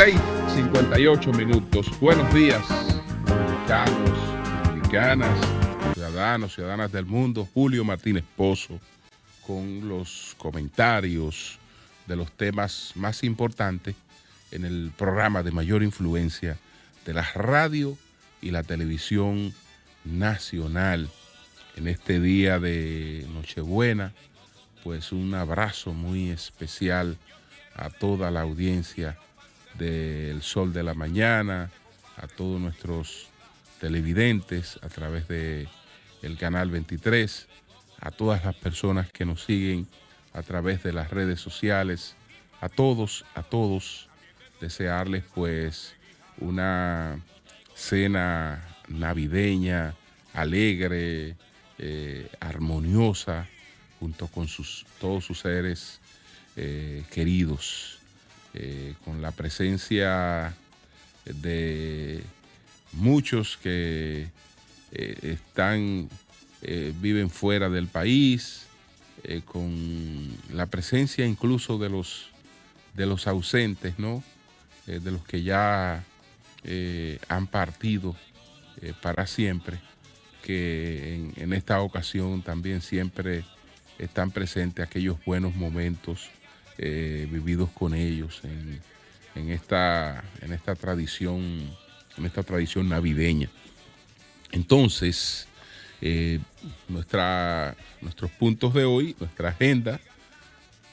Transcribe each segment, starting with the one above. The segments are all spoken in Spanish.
6:58. Buenos días, dominicanos, dominicanas, ciudadanos, ciudadanas del mundo. Julio Martínez Pozo con los comentarios de los temas más importantes en el programa de mayor influencia de la radio y la televisión nacional. En este día de Nochebuena, pues un abrazo muy especial a toda la audiencia del Sol de la Mañana, a todos nuestros televidentes a través de el canal 23, a todas las personas que nos siguen a través de las redes sociales, a todos, desearles pues una cena navideña, alegre, armoniosa, junto con todos sus seres queridos, con la presencia de muchos que viven fuera del país, con la presencia incluso de los ausentes, ¿no? De los que ya han partido para siempre, que en esta ocasión también siempre están presentes aquellos buenos momentos vividos con ellos en esta tradición navideña. Entonces, nuestros puntos de hoy, nuestra agenda,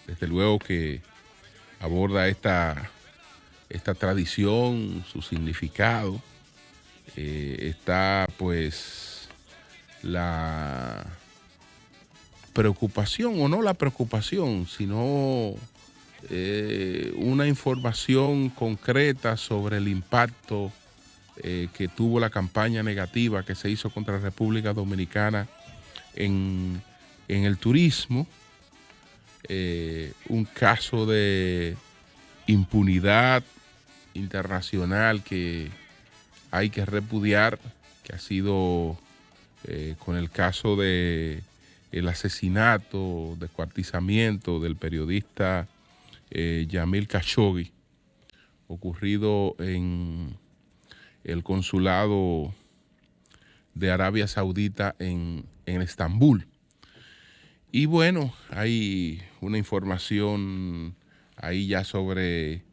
desde luego que aborda esta tradición, su significado. Está pues la preocupación, o no la preocupación, sino una información concreta sobre el impacto que tuvo la campaña negativa que se hizo contra la República Dominicana en el turismo, un caso de impunidad internacional que hay que repudiar, que ha sido con el caso de el asesinato, descuartizamiento del periodista Yamil Khashoggi, ocurrido en el consulado de Arabia Saudita en Estambul. Y bueno, hay una información ahí ya sobre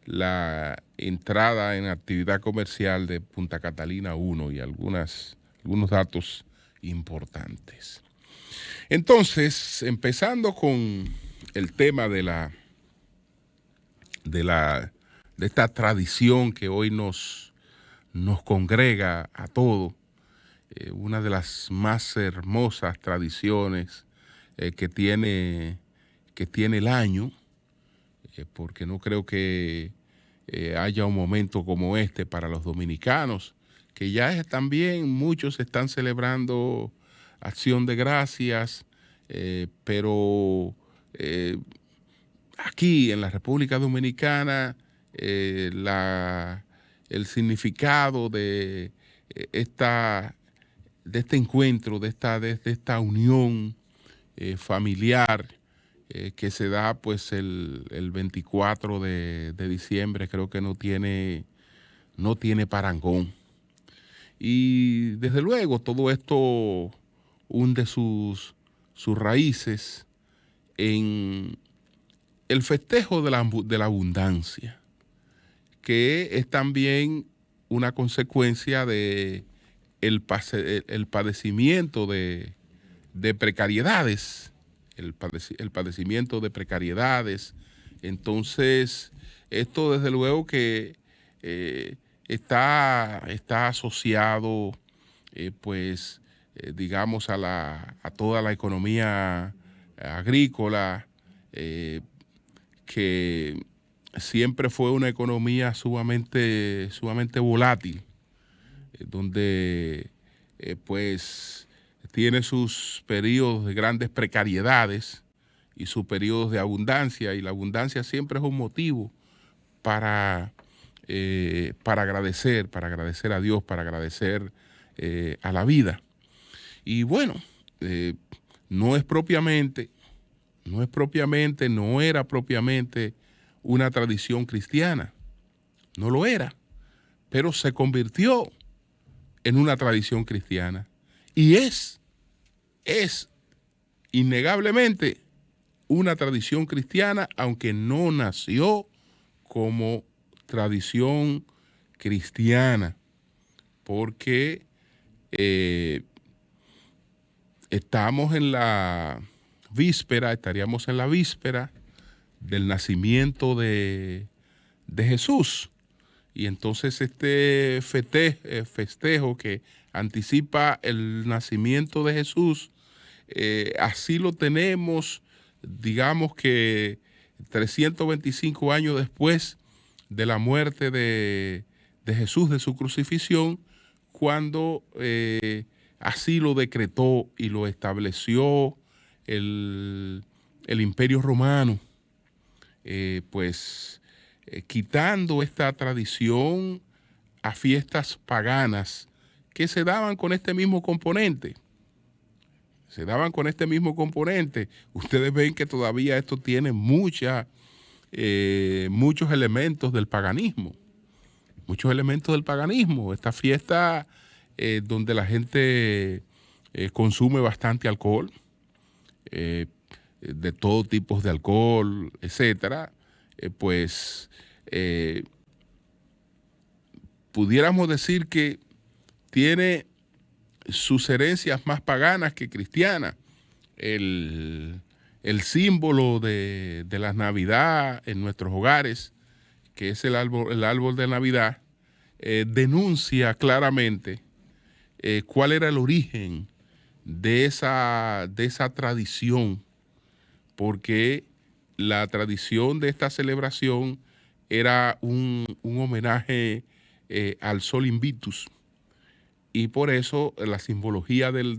la entrada en actividad comercial de Punta Catalina 1 y algunos datos importantes. Entonces, empezando con el tema de esta tradición que hoy nos congrega a todos, una de las más hermosas tradiciones que tiene el año, porque no creo que haya un momento como este para los dominicanos, que ya también muchos están celebrando Acción de Gracias, pero aquí en la República Dominicana el significado de este encuentro, de esta unión familiar que se da pues el 24 de diciembre, creo que no tiene parangón. Y desde luego todo esto hunde sus raíces en el festejo de la abundancia, que es también una consecuencia de el padecimiento de precariedades, el padecimiento de precariedades. Entonces, esto desde luego que está asociado, digamos, a toda la economía agrícola, que siempre fue una economía sumamente volátil, donde pues tiene sus periodos de grandes precariedades y sus periodos de abundancia, y la abundancia siempre es un motivo para agradecer a Dios, para agradecer a la vida. Y bueno, no era propiamente una tradición cristiana. no lo era, pero se convirtió en una tradición cristiana y es innegablemente una tradición cristiana, aunque no nació como tradición cristiana, porque estaríamos en la víspera del nacimiento de Jesús. Y entonces este festejo que anticipa el nacimiento de Jesús, así lo tenemos, digamos que 325 años después de la muerte de Jesús, de su crucifixión, cuando así lo decretó y lo estableció el Imperio Romano, quitando esta tradición a fiestas paganas que se daban con este mismo componente. Ustedes ven que todavía esto tiene muchos elementos del paganismo. Esta fiesta donde la gente consume bastante alcohol, de todo tipo de alcohol, etcétera, pudiéramos decir que tiene sus herencias más paganas que cristianas. El símbolo de la Navidad en nuestros hogares, que es el árbol de Navidad, denuncia claramente cuál era el origen de esa tradición, porque la tradición de esta celebración era un homenaje al Sol Invictus, y por eso la simbología del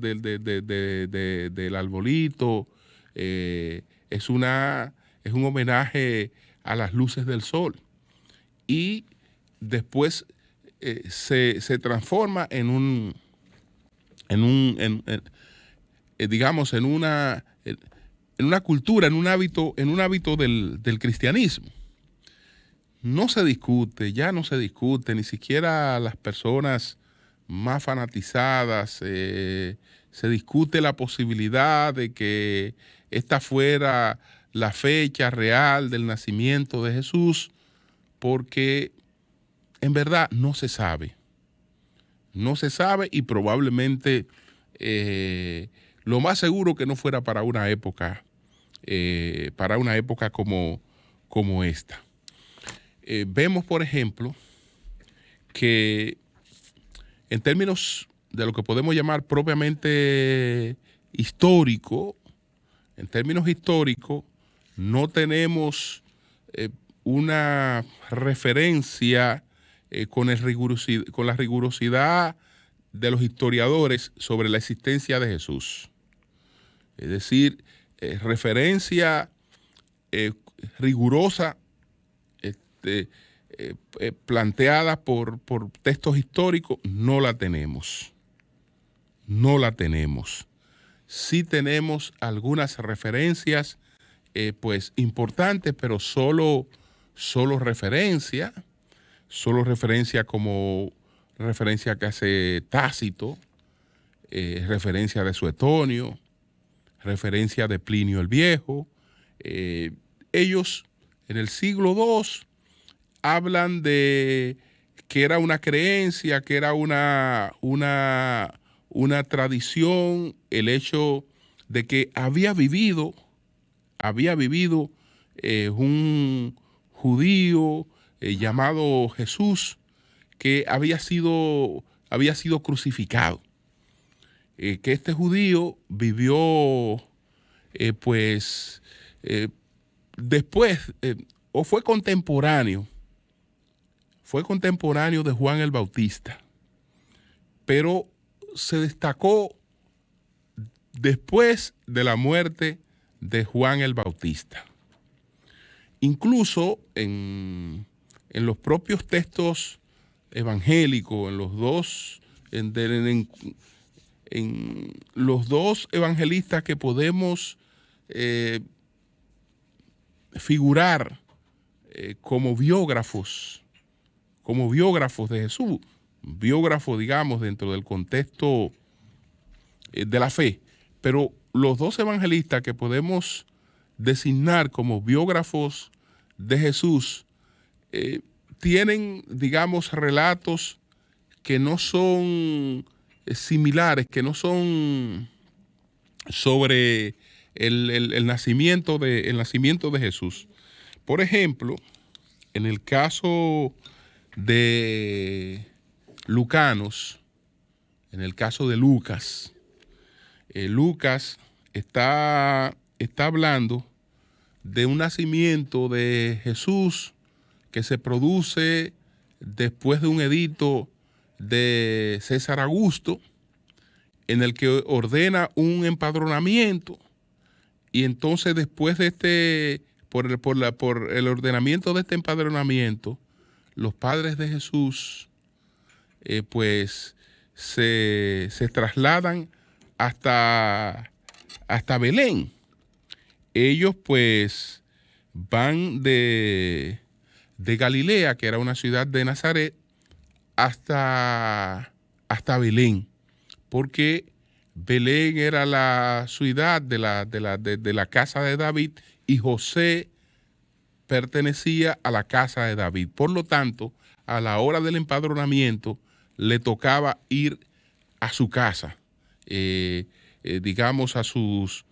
arbolito es un homenaje a las luces del sol, y después se transforma en una cultura, en un hábito del cristianismo. Ya no se discute, ni siquiera las personas más fanatizadas, se discute la posibilidad de que esta fuera la fecha real del nacimiento de Jesús, porque en verdad no se sabe, y probablemente lo más seguro que no fuera para una época como esta. Vemos, por ejemplo, que en términos de lo que podemos llamar propiamente histórico, no tenemos una referencia con la rigurosidad de los historiadores sobre la existencia de Jesús. Es decir, referencia rigurosa planteada por textos históricos, no la tenemos. Sí tenemos algunas referencias importantes, pero solo referencia como referencia que hace Tácito, referencia de Suetonio, referencia de Plinio el Viejo. Ellos en el siglo II hablan de que era una creencia, que era una tradición, el hecho de que había vivido un judío llamado Jesús, que había sido crucificado. Que este judío vivió después, o fue contemporáneo de Juan el Bautista, pero se destacó después de la muerte de Juan el Bautista. Incluso en los propios textos evangélicos, en los dos evangelistas que podemos figurar como biógrafos como biógrafos de Jesús, biógrafos, digamos, dentro del contexto de la fe. Pero los dos evangelistas que podemos designar como biógrafos de Jesús tienen, digamos, relatos que no son similares, que no son sobre el nacimiento de Jesús. Por ejemplo, en el caso de Lucanos, en el caso de Lucas, Lucas está hablando de un nacimiento de Jesús que se produce después de un edicto de César Augusto, en el que ordena un empadronamiento, y entonces después de por el ordenamiento de este empadronamiento, los padres de Jesús pues se trasladan hasta Belén. Ellos pues van de Galilea, que era una ciudad de Nazaret, hasta Belén, porque Belén era la ciudad de la casa de David, y José pertenecía a la casa de David. Por lo tanto, a la hora del empadronamiento le tocaba ir a su casa, digamos a su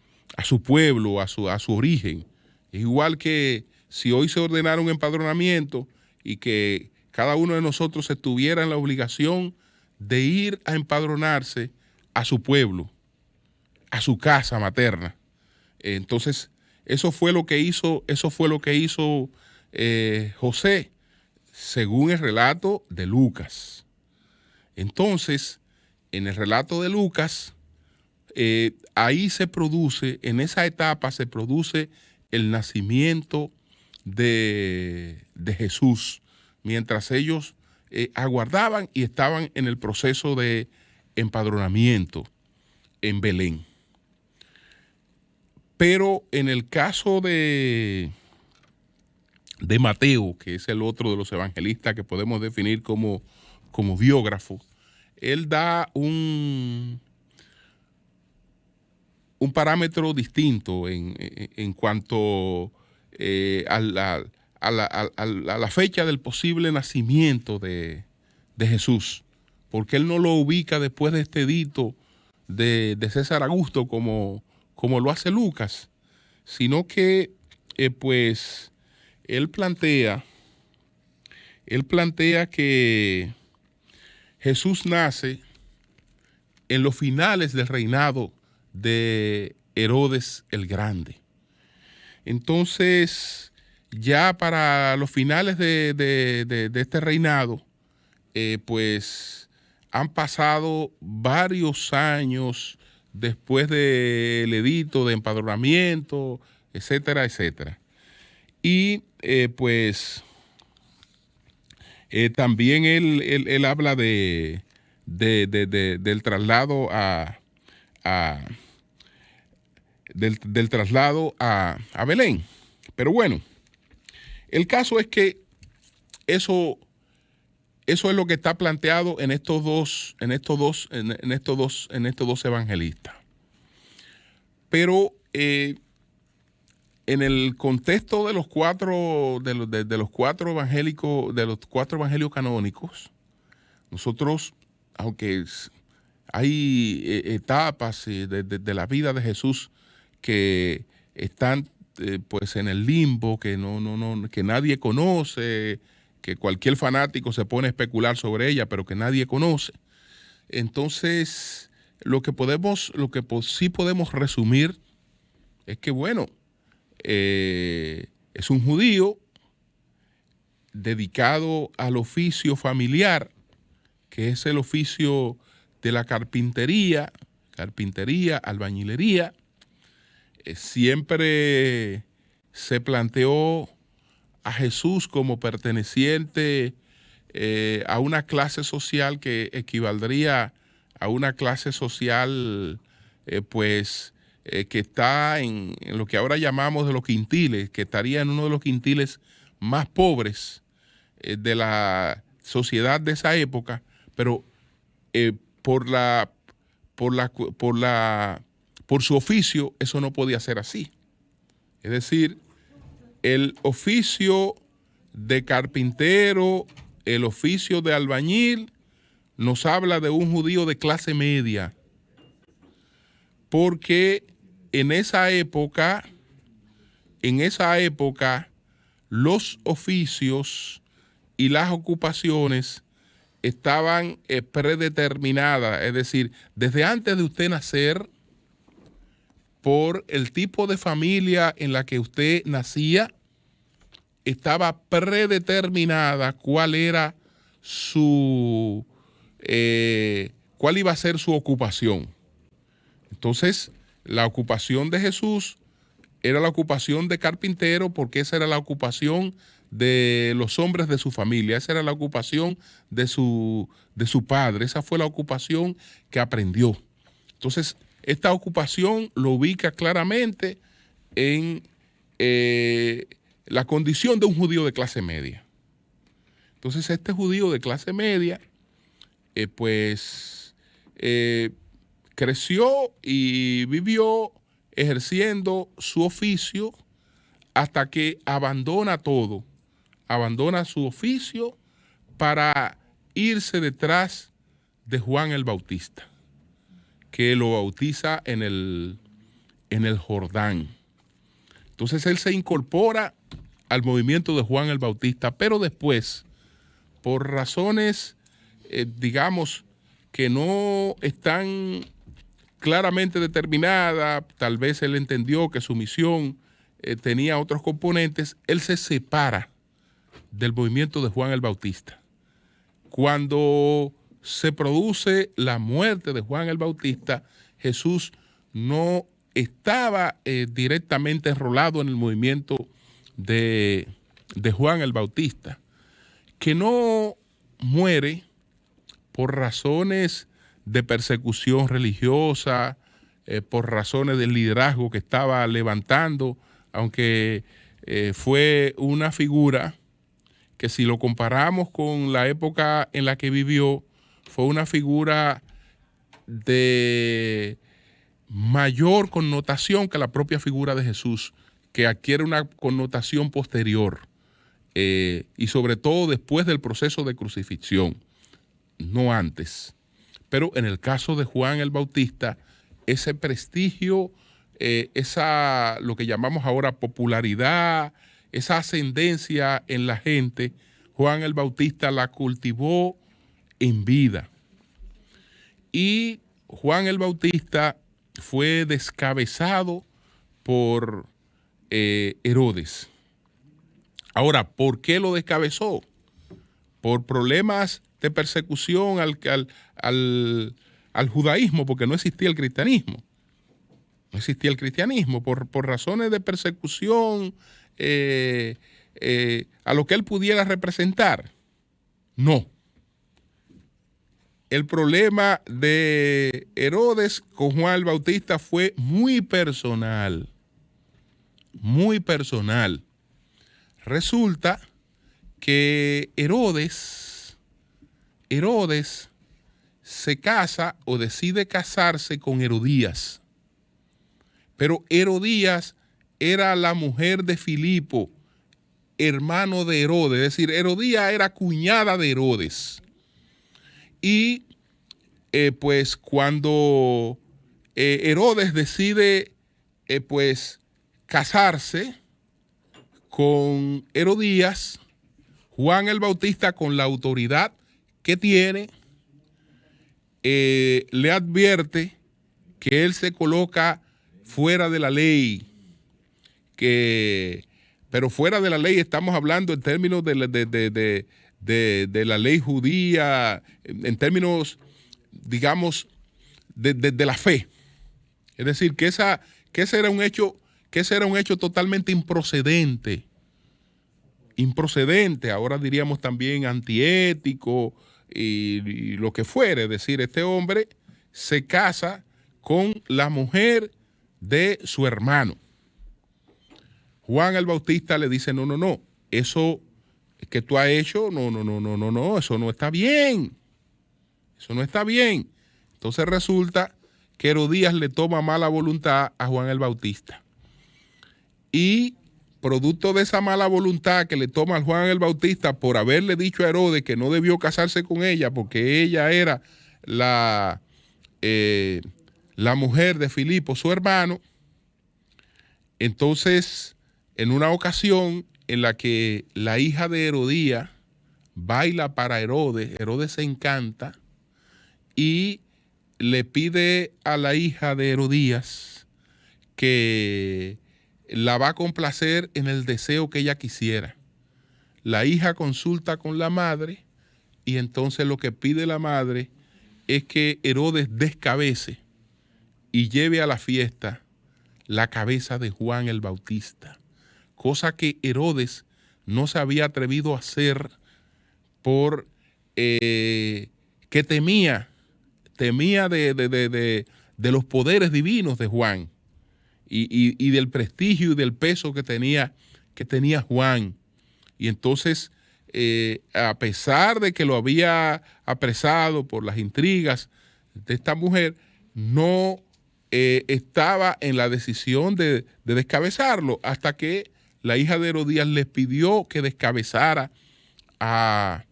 pueblo, a su origen. Igual que si hoy se ordenara un empadronamiento y que cada uno de nosotros estuviera en la obligación de ir a empadronarse a su pueblo, a su casa materna. Entonces, eso fue lo que hizo José, según el relato de Lucas. Entonces, en el relato de Lucas, ahí se produce, en esa etapa se produce el nacimiento de Jesús, mientras ellos aguardaban y estaban en el proceso de empadronamiento en Belén. Pero en el caso de Mateo, que es el otro de los evangelistas que podemos definir como biógrafo, él da un parámetro distinto en cuanto a la fecha del posible nacimiento de Jesús, porque él no lo ubica después de este edicto de César Augusto como lo hace Lucas, sino que pues él plantea que Jesús nace en los finales del reinado de Herodes el Grande. Entonces, ya para los finales de este reinado, pues han pasado varios años después del edicto de empadronamiento, etcétera, etcétera. Y pues también él habla del traslado del traslado a Belén. Pero bueno, el caso es que eso es lo que está planteado en estos dos evangelistas. Pero en el contexto de los cuatro evangelios canónicos, nosotros, aunque hay etapas de la vida de Jesús que están pues en el limbo, que que nadie conoce, que cualquier fanático se pone a especular sobre ella, pero que nadie conoce. Entonces, lo que sí podemos resumir es que, bueno, es un judío dedicado al oficio familiar, que es el oficio de la carpintería, albañilería. Siempre se planteó a Jesús como perteneciente a una clase social que equivaldría a una clase social que está en lo que ahora llamamos de los quintiles, que estaría en uno de los quintiles más pobres de la sociedad de esa época, pero por su oficio eso no podía ser así. Es decir, el oficio de carpintero, el oficio de albañil, nos habla de un judío de clase media, porque en esa época los oficios y las ocupaciones estaban predeterminadas, es decir, desde antes de usted nacer, por el tipo de familia en la que usted nacía, estaba predeterminada cuál iba a ser su ocupación. Entonces, la ocupación de Jesús era la ocupación de carpintero, porque esa era la ocupación de los hombres de su familia, esa era la ocupación de su padre, esa fue la ocupación que aprendió. Entonces, esta ocupación lo ubica claramente en la condición de un judío de clase media. Entonces, este judío de clase media, creció y vivió ejerciendo su oficio hasta que abandona todo, abandona su oficio para irse detrás de Juan el Bautista, que lo bautiza en el Jordán. Entonces él se incorpora al movimiento de Juan el Bautista, pero después, por razones, digamos, que no están claramente determinadas, tal vez él entendió que su misión tenía otros componentes, él se separa del movimiento de Juan el Bautista. Cuando se produce la muerte de Juan el Bautista, Jesús no estaba directamente enrolado en el movimiento de Juan el Bautista, que no muere por razones de persecución religiosa, por razones del liderazgo que estaba levantando, aunque fue una figura que, si lo comparamos con la época en la que vivió, fue una figura de mayor connotación que la propia figura de Jesús, que adquiere una connotación posterior, y sobre todo después del proceso de crucifixión, no antes. Pero en el caso de Juan el Bautista, ese prestigio, lo que llamamos ahora popularidad, esa ascendencia en la gente, Juan el Bautista la cultivó en vida. Y Juan el Bautista fue descabezado por Herodes. Ahora, ¿por qué lo descabezó? Por problemas de persecución al judaísmo, porque no existía el cristianismo. No existía el cristianismo, por razones de persecución a lo que él pudiera representar. No. El problema de Herodes con Juan el Bautista fue muy personal. Muy personal. Resulta que Herodes se casa o decide casarse con Herodías. Pero Herodías era la mujer de Filipo, hermano de Herodes. Es decir, Herodías era cuñada de Herodes. Y pues cuando Herodes decide casarse con Herodías, Juan el Bautista, con la autoridad que tiene, le advierte que él se coloca fuera de la ley, pero fuera de la ley estamos hablando en términos de la ley judía, en términos, digamos, de la fe. Es decir, que ese era un hecho totalmente improcedente, ahora diríamos también antiético y lo que fuere. Es decir, este hombre se casa con la mujer de su hermano. Juan el Bautista le dice, no, eso que tú has hecho, no, eso no está bien. Eso no está bien. Entonces resulta que Herodías le toma mala voluntad a Juan el Bautista. Y producto de esa mala voluntad que le toma a Juan el Bautista por haberle dicho a Herodes que no debió casarse con ella porque ella era la mujer de Filipo, su hermano, entonces en una ocasión en la que la hija de Herodías baila para Herodes, Herodes se encanta y le pide a la hija de Herodías que la va a complacer en el deseo que ella quisiera. La hija consulta con la madre y entonces lo que pide la madre es que Herodes descabece y lleve a la fiesta la cabeza de Juan el Bautista, cosa que Herodes no se había atrevido a hacer por que temía de los poderes divinos de Juan y del prestigio y del peso que tenía Juan. Y entonces, a pesar de que lo había apresado por las intrigas de esta mujer, no estaba en la decisión de descabezarlo, hasta que la hija de Herodías les pidió que descabezara a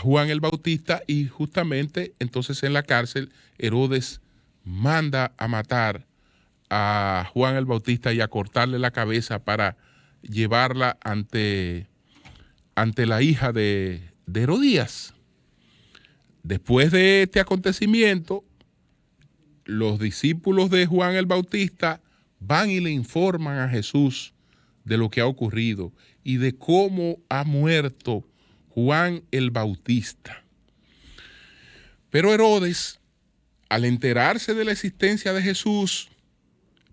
Juan el Bautista, y justamente entonces en la cárcel Herodes manda a matar a Juan el Bautista y a cortarle la cabeza para llevarla ante la hija de Herodías. Después de este acontecimiento, los discípulos de Juan el Bautista van y le informan a Jesús de lo que ha ocurrido y de cómo ha muerto Juan el Bautista. Pero Herodes, al enterarse de la existencia de Jesús,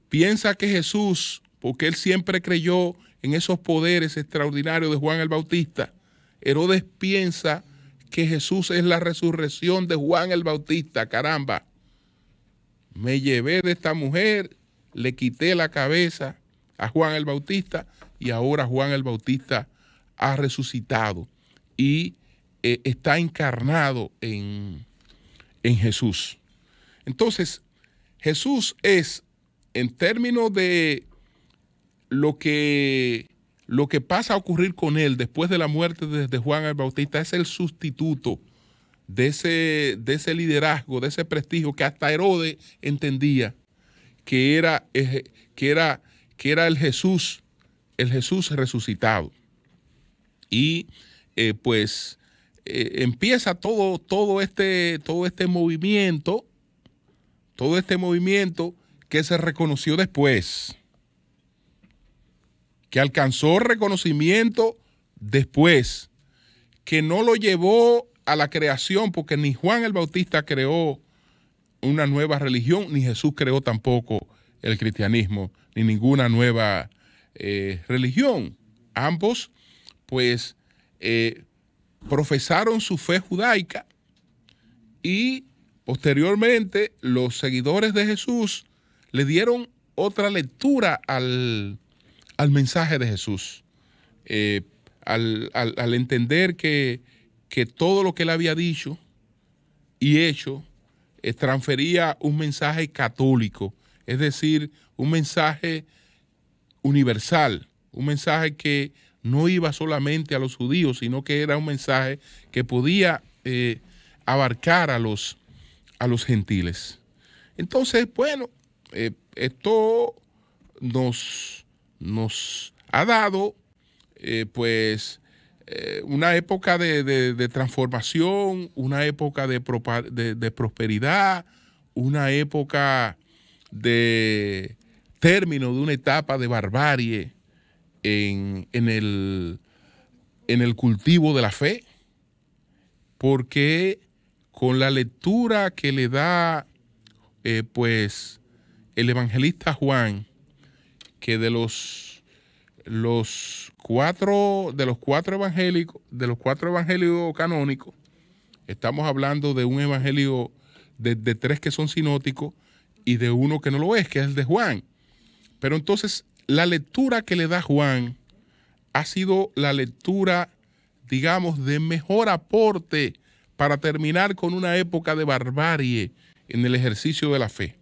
piensa que Jesús, porque él siempre creyó en esos poderes extraordinarios de Juan el Bautista, Herodes piensa que Jesús es la resurrección de Juan el Bautista. Caramba, me llevé de esta mujer, le quité la cabeza a Juan el Bautista y ahora Juan el Bautista ha resucitado y está encarnado en Jesús. Entonces, Jesús es, en términos de lo que pasa a ocurrir con él después de la muerte de Juan el Bautista, es el sustituto de ese liderazgo, de ese prestigio que hasta Herodes entendía que era el Jesús resucitado. Y empieza todo este movimiento que se reconoció después, que alcanzó reconocimiento después, que no lo llevó a la creación, porque ni Juan el Bautista creó una nueva religión, ni Jesús creó tampoco el cristianismo, ni ninguna nueva religión. Ambos, profesaron su fe judaica y posteriormente los seguidores de Jesús le dieron otra lectura al mensaje de Jesús, al entender que todo lo que él había dicho y hecho transfería un mensaje católico, es decir, un mensaje universal, un mensaje que no iba solamente a los judíos, sino que era un mensaje que podía abarcar a los gentiles. Entonces, bueno, esto nos ha dado una época de transformación, una época de prosperidad, una época de término de una etapa de barbarie en el cultivo de la fe, porque con la lectura que le da el evangelista Juan, que de los cuatro evangelios canónicos, estamos hablando de un evangelio de tres que son sinópticos y de uno que no lo es, que es el de Juan. Pero entonces la lectura que le da Juan ha sido la lectura digamos, de mejor aporte para terminar con una época de barbarie en el ejercicio de la fe.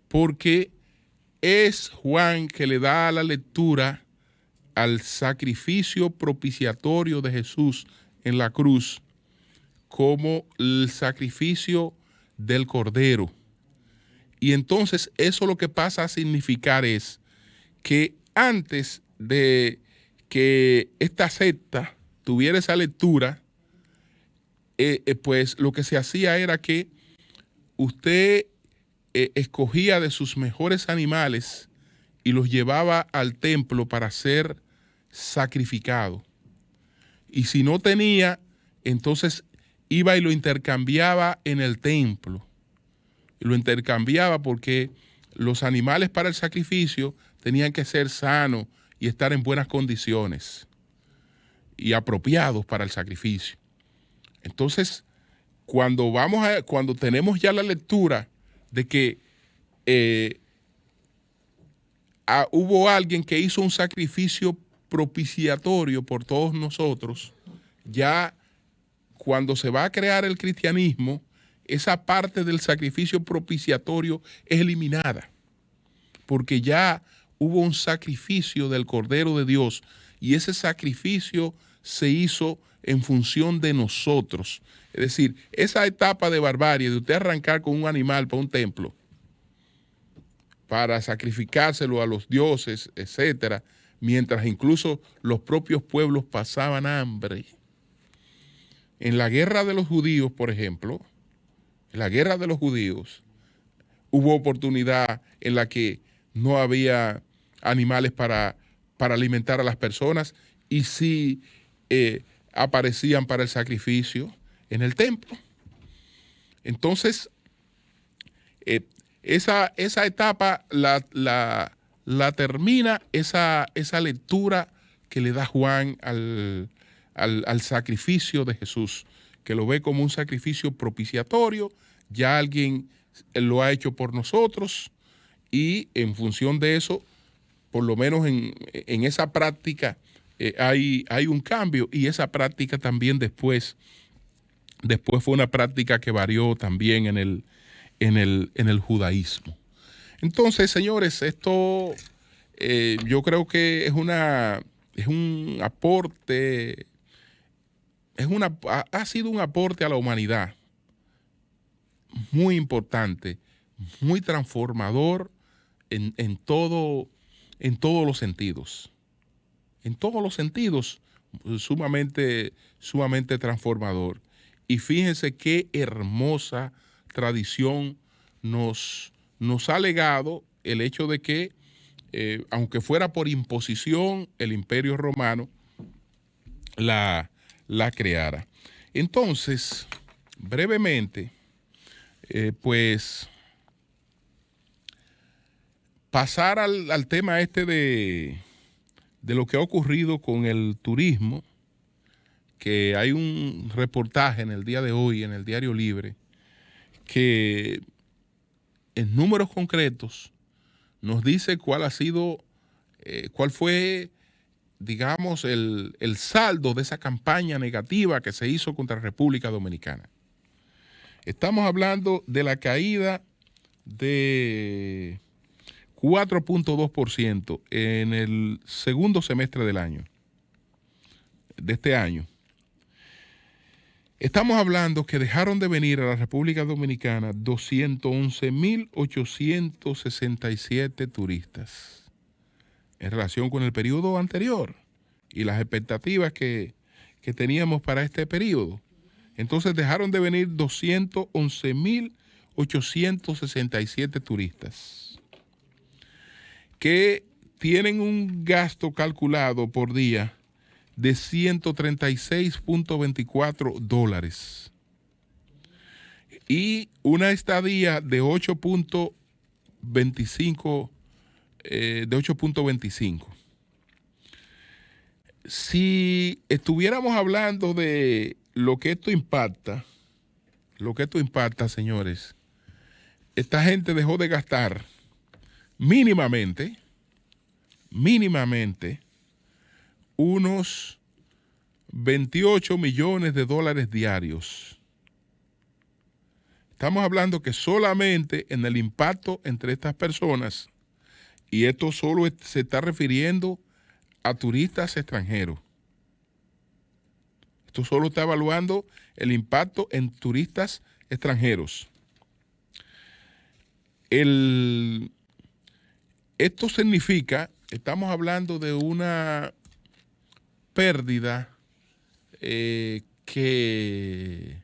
Porque es Juan que le da la lectura al sacrificio propiciatorio de Jesús en la cruz como el sacrificio del Cordero. Y entonces eso lo que pasa a significar es que antes de que esta secta tuviera esa lectura, pues lo que se hacía era que usted escogía de sus mejores animales y los llevaba al templo para ser sacrificado. Y si no tenía, entonces iba y lo intercambiaba en el templo. Y lo intercambiaba porque los animales para el sacrificio tenían que ser sanos y estar en buenas condiciones y apropiados para el sacrificio. Entonces, cuando tenemos ya la lectura de que hubo alguien que hizo un sacrificio propiciatorio por todos nosotros, ya cuando se va a crear el cristianismo, esa parte del sacrificio propiciatorio es eliminada, porque ya hubo un sacrificio del Cordero de Dios y ese sacrificio se hizo en función de nosotros. Es decir, esa etapa de barbarie de usted arrancar con un animal para un templo, para sacrificárselo a los dioses, etcétera, mientras incluso los propios pueblos pasaban hambre. En la guerra de los judíos, por ejemplo, en la guerra de los judíos, hubo oportunidad en la que no había animales para alimentar a las personas y sí aparecían para el sacrificio en el templo. Entonces, esa etapa la termina esa lectura que le da Juan al sacrificio de Jesús, que lo ve como un sacrificio propiciatorio, ya alguien lo ha hecho por nosotros y en función de eso, por lo menos en esa práctica hay un cambio y esa práctica también después fue una práctica que varió también en el judaísmo. Entonces, señores, esto yo creo que es un aporte, ha sido un aporte a la humanidad muy importante, muy transformador en todos los sentidos. En todos los sentidos, sumamente transformador. Y fíjense qué hermosa tradición nos ha legado el hecho de que, aunque fuera por imposición, el Imperio Romano la creara. Entonces, brevemente, pues, pasar al tema de lo que ha ocurrido con el turismo, que hay un reportaje en el día de hoy en el Diario Libre que en números concretos nos dice cuál fue, digamos, el saldo de esa campaña negativa que se hizo contra la República Dominicana. Estamos hablando de la caída de 4.2% en el segundo semestre de este año. Estamos hablando que dejaron de venir a la República Dominicana 211.867 turistas en relación con el periodo anterior y las expectativas que teníamos para este periodo. Entonces dejaron de venir 211.867 turistas que tienen un gasto calculado por día de $136.24 y una estadía de 8.25. Si estuviéramos hablando de lo que esto impacta, señores, esta gente dejó de gastar mínimamente unos 28 millones de dólares diarios. Estamos hablando que solamente en el impacto entre estas personas, y esto solo se está refiriendo a turistas extranjeros. Esto solo está evaluando el impacto en turistas extranjeros. Esto significa, estamos hablando de una pérdida que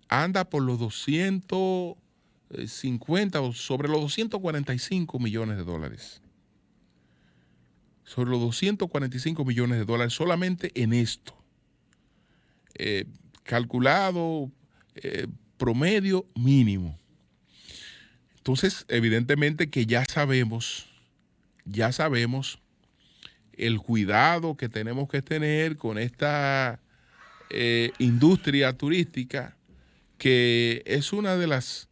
anda por los 250 o sobre los 245 millones de dólares. Sobre los 245 millones de dólares solamente en esto. Calculado promedio mínimo. Entonces, evidentemente que ya sabemos el cuidado que tenemos que tener con esta industria turística, que es una de las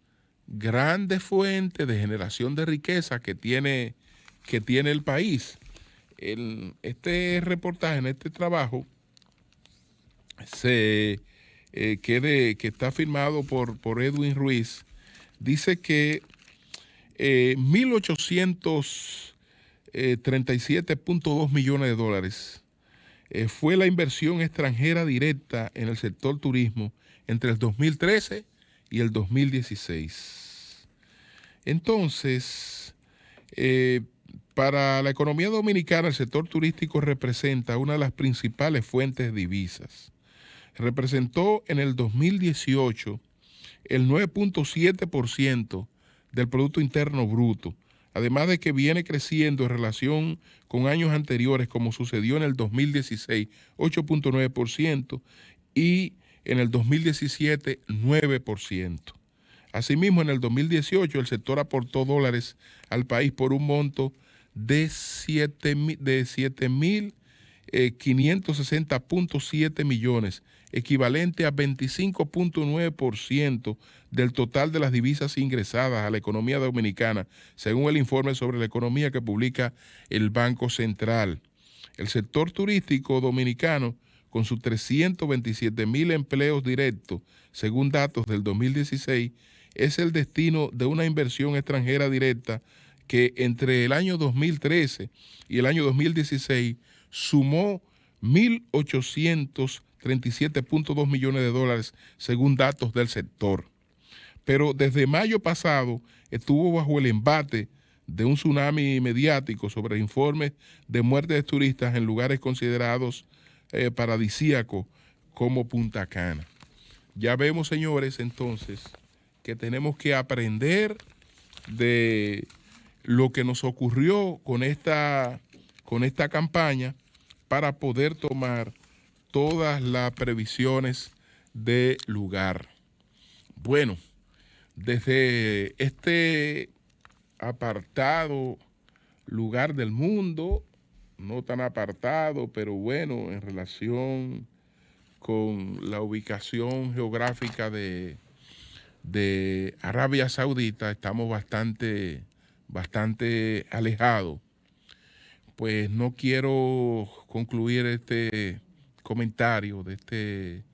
grandes fuentes de generación de riqueza que tiene el país. Este reportaje, en este trabajo, que está firmado por Edwin Ruiz, dice que 1.837.2 millones de dólares fue la inversión extranjera directa en el sector turismo entre el 2013 y el 2016. Entonces, para la economía dominicana, el sector turístico representa una de las principales fuentes de divisas. Representó en el 2018 el 9.7% del Producto Interno Bruto, además de que viene creciendo en relación con años anteriores, como sucedió en el 2016, 8.9%, y en el 2017, 9%. Asimismo, en el 2018, el sector aportó dólares al país por un monto de 7.560.7 millones, equivalente a 25.9% del total de las divisas ingresadas a la economía dominicana, según el informe sobre la economía que publica el Banco Central. El sector turístico dominicano, con sus 327.000 empleos directos, según datos del 2016, es el destino de una inversión extranjera directa que entre el año 2013 y el año 2016 sumó 1.837.2 millones de dólares, según datos del sector. Pero desde mayo pasado estuvo bajo el embate de un tsunami mediático sobre informes de muertes de turistas en lugares considerados paradisíacos como Punta Cana. Ya vemos, señores, entonces, que tenemos que aprender de lo que nos ocurrió con esta campaña para poder tomar todas las previsiones de lugar. Bueno, desde este apartado lugar del mundo, no tan apartado, pero bueno, en relación con la ubicación geográfica de Arabia Saudita, estamos bastante alejados. Pues no quiero concluir este comentario de este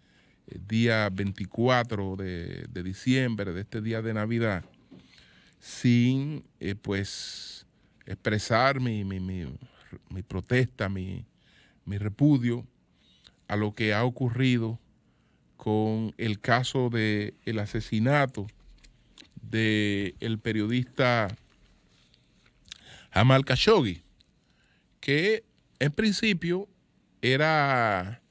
día 24 de diciembre, de este día de Navidad, sin pues expresar mi protesta, mi repudio a lo que ha ocurrido con el caso del asesinato del periodista Jamal Khashoggi, que en principio era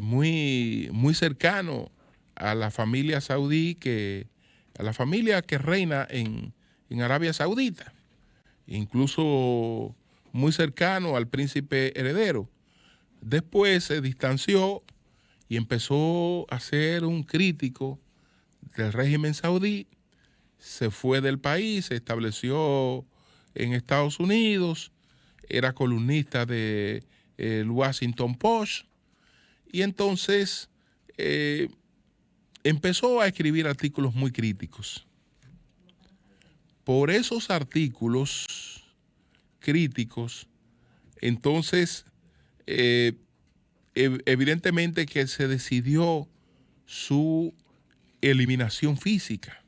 muy cercano a la familia saudí, a la familia que reina en Arabia Saudita, incluso muy cercano al príncipe heredero. Después se distanció y empezó a ser un crítico del régimen saudí, se fue del país, se estableció en Estados Unidos, era columnista de el Washington Post, y entonces empezó a escribir artículos muy críticos. Por esos artículos críticos, entonces evidentemente que se decidió su eliminación física.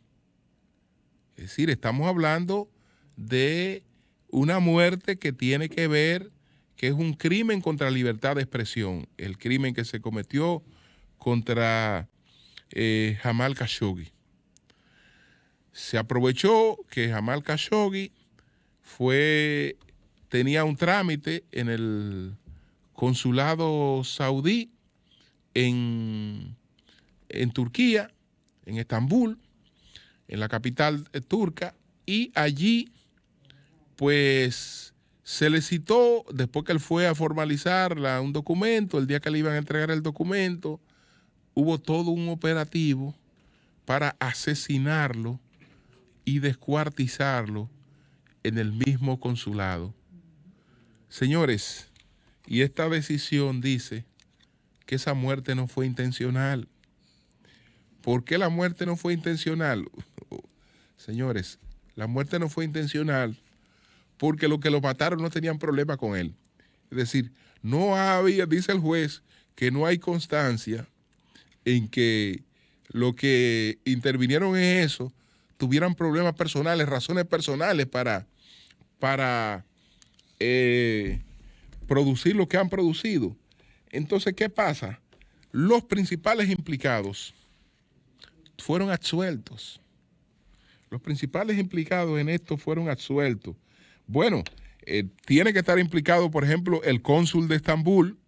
Es decir, estamos hablando de una muerte que tiene que ver, que es un crimen contra la libertad de expresión, el crimen que se cometió contra Jamal Khashoggi. Se aprovechó que Jamal Khashoggi tenía un trámite en el consulado saudí en Turquía, en Estambul, en la capital turca, y allí pues se le citó, después que él fue a formalizar un documento, el día que le iban a entregar el documento, hubo todo un operativo para asesinarlo y descuartizarlo en el mismo consulado. Señores, y esta decisión dice que esa muerte no fue intencional. ¿Por qué la muerte no fue intencional? Señores, la muerte no fue intencional porque los que lo mataron no tenían problema con él. Es decir, no había, dice el juez, que no hay constancia en que lo que intervinieron en eso tuvieran problemas personales, razones personales para producir lo que han producido. Entonces, ¿qué pasa? Los principales implicados fueron absueltos. Los principales implicados en esto fueron absueltos. Bueno, tiene que estar implicado, por ejemplo, el cónsul de Estambul,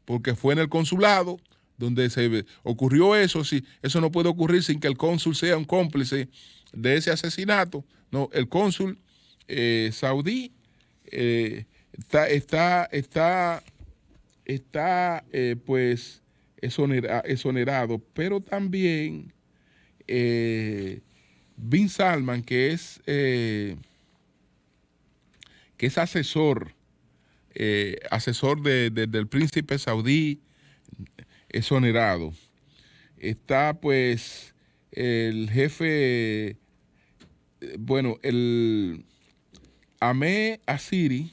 porque fue en el consulado donde se ocurrió eso. Sí, eso no puede ocurrir sin que el cónsul sea un cómplice de ese asesinato. No, el cónsul saudí está pues exonerado, pero también Bin Salman, que es asesor del príncipe saudí, exonerado. Está pues el jefe, el Ahmed Asiri,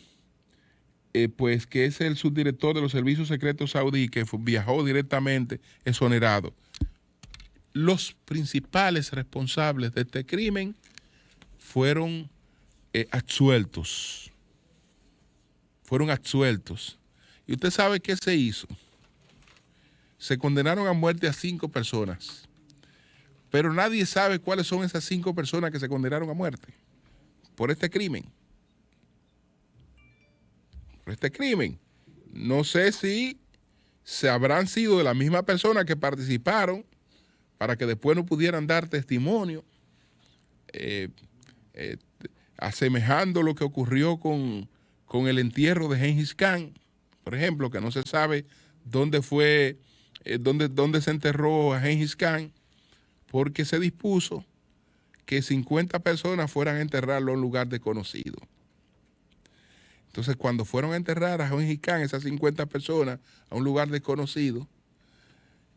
pues que es el subdirector de los servicios secretos saudí, que viajó directamente, exonerado. Los principales responsables de este crimen fueron absueltos. Fueron absueltos. ¿Y usted sabe qué se hizo? Se condenaron a muerte a 5 personas. Pero nadie sabe cuáles son esas 5 personas que se condenaron a muerte por este crimen. Por este crimen. No sé si se habrán sido de la misma persona que participaron para que después no pudieran dar testimonio, asemejando lo que ocurrió con el entierro de Gengis Khan, por ejemplo, que no se sabe dónde fue, dónde se enterró a Gengis Khan, porque se dispuso que 50 personas fueran a enterrarlo en un lugar desconocido. Entonces, cuando fueron a enterrar a Gengis Khan, esas 50 personas, a un lugar desconocido,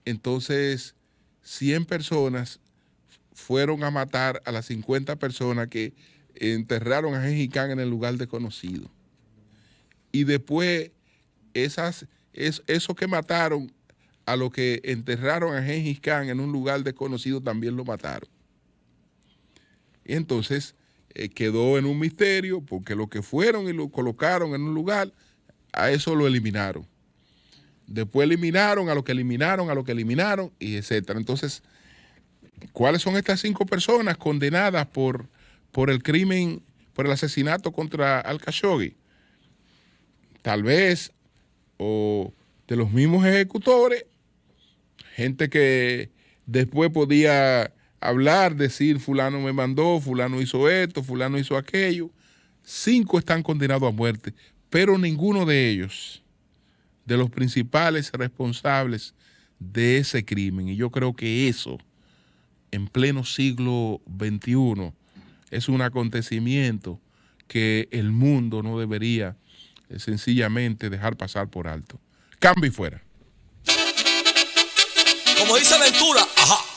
entonces 100 personas fueron a matar a las 50 personas que enterraron a Gengis Khan en el lugar desconocido. Y después, eso que mataron a los que enterraron a Gengis Khan en un lugar desconocido también lo mataron. Y entonces quedó en un misterio, porque lo que fueron y lo colocaron en un lugar, a eso lo eliminaron. Después eliminaron a lo que eliminaron, y etcétera. Entonces, ¿cuáles son estas 5 personas condenadas por el crimen, por el asesinato contra al-Khashoggi? Tal vez, o de los mismos ejecutores, gente que después podía hablar, decir fulano me mandó, fulano hizo esto, fulano hizo aquello. 5 están condenados a muerte, pero ninguno de ellos, de los principales responsables de ese crimen. Y yo creo que eso, en pleno siglo XXI, es un acontecimiento que el mundo no debería sencillamente dejar pasar por alto. Cambio y fuera. Como dice Ventura, ajá.